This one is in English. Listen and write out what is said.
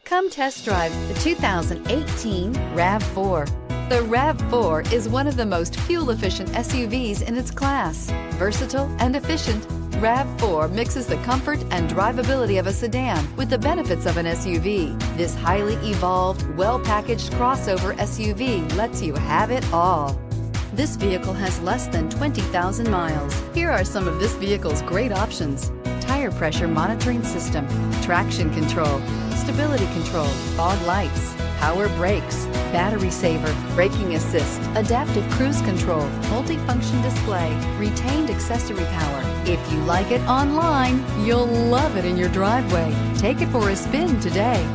Come test drive the 2018 RAV4. The RAV4 is one of the most fuel-efficient SUVs in its class. Versatile and efficient, RAV4 mixes the comfort and drivability of a sedan with the benefits of an SUV. This highly evolved, well-packaged crossover SUV lets you have it all. This vehicle has less than 20,000 miles. Here are some of this vehicle's great options: tire pressure monitoring system, traction control, stability control, fog lights, power brakes, battery saver, braking assist, adaptive cruise control, multifunction display, retained accessory power. If you like it online, you'll love it in your driveway. Take it for a spin today.